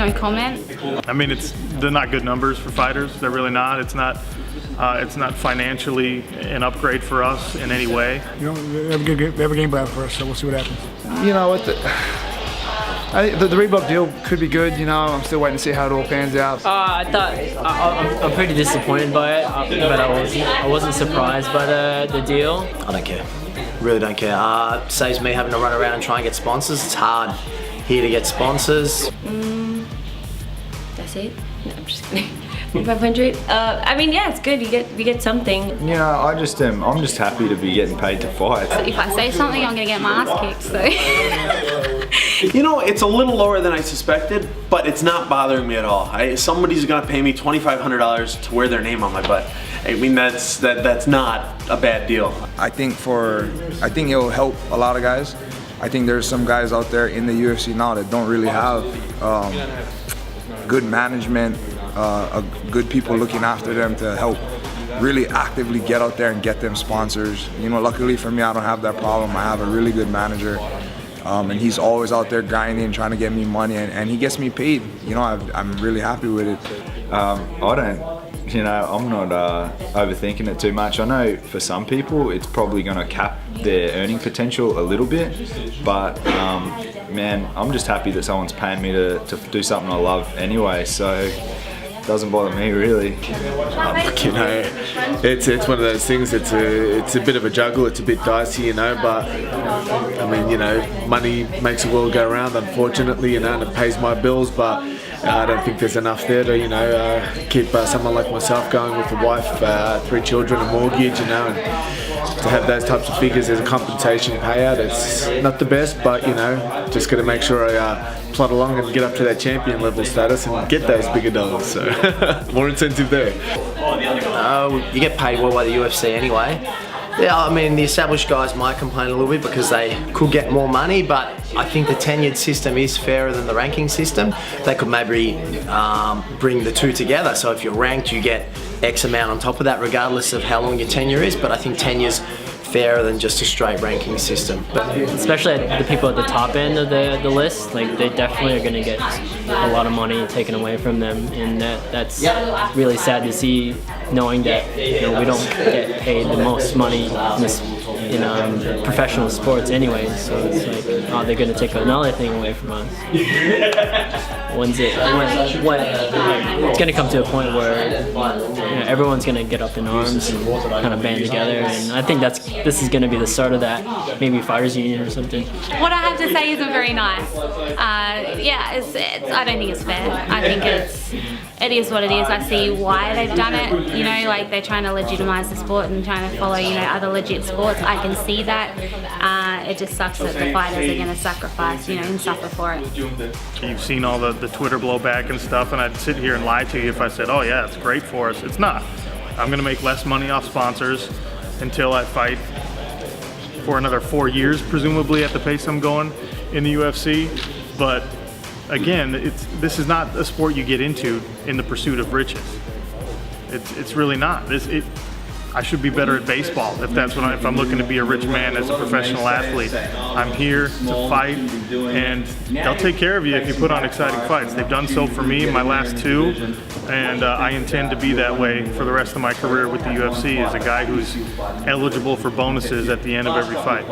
No comment. I mean, they're not good numbers for fighters. They're really not. It's not financially an upgrade for us in any way. You know, they have a game plan for us, so we'll see what happens. You know, I think the Reebok deal could be good. You know, I'm still waiting to see how it all pans out. I thought I'm pretty disappointed by it, but I wasn't surprised by the deal. I don't care. Really don't care. Saves me having to run around and try and get sponsors. It's hard here to get sponsors. That's it. No, I'm just kidding. 500. I mean, yeah, it's good. You get something. You know, I'm just happy to be getting paid to fight. If I say something, I'm gonna get my ass kicked. So. You know, it's a little lower than I suspected, but it's not bothering me at all. Somebody's gonna pay me $2,500 to wear their name on my butt. I mean, that's not a bad deal. I think it'll help a lot of guys. I think there's some guys out there in the UFC now that don't really have good management, good people looking after them to help really actively get out there and get them sponsors. You know, luckily for me, I don't have that problem. I have a really good manager, and he's always out there grinding, trying to get me money, and he gets me paid. You know, I'm really happy with it. I'm not overthinking it too much. I know for some people it's probably going to cap their earning potential a little bit, but man, I'm just happy that someone's paying me to do something I love anyway, so it doesn't bother me really. You know, it's one of those things. It's a bit of a juggle. It's a bit dicey, you know. But I mean, you know, money makes the world go round. Unfortunately, you know, and it pays my bills. But I don't think there's enough there to, you know, keep someone like myself going with a wife, 3 children, a mortgage, you know. And to have those types of figures as a compensation payout, it's not the best. But you know, just got to make sure I plod along and get up to that champion level status and get those bigger dollars. So more incentive there. You get paid well by the UFC anyway. Yeah, I mean, the established guys might complain a little bit because they could get more money, but I think the tenured system is fairer than the ranking system. They could maybe bring the two together. So if you're ranked, you get X amount on top of that, regardless of how long your tenure is. But I think tenure's fairer than just a straight ranking system. Especially the people at the top end of the list, like they definitely are going to get a lot of money taken away from them, and that's really sad to see, knowing that, you know, we don't get paid the most money in professional sports anyway. So it's like, oh, they're going to take another thing away from us. It's going to come to a point where, you know, everyone's going to get up in arms and kind of band together, and I think this is going to be the start of that, maybe Fighters Union or something. What I have to say isn't very nice. Yeah, I don't think it's fair. I think it is what it is. I see why they've done it. You know, like they're trying to legitimize the sport and trying to follow, you know, other legit sports. I can see that. It just sucks that the fighters are going to sacrifice, you know, and suffer for it. You've seen all the Twitter blowback and stuff, and I'd sit here and lie to you if I said, oh yeah, it's great for us. It's not. I'm going to make less money off sponsors until I fight for another 4 years, presumably, at the pace I'm going in the UFC. But again, this is not a sport you get into in the pursuit of riches. It's really not. I should be better at baseball if I'm looking to be a rich man as a professional athlete. I'm here to fight, and they'll take care of you if you put on exciting fights. They've done so for me in my last 2, and I intend to be that way for the rest of my career with the UFC as a guy who's eligible for bonuses at the end of every fight.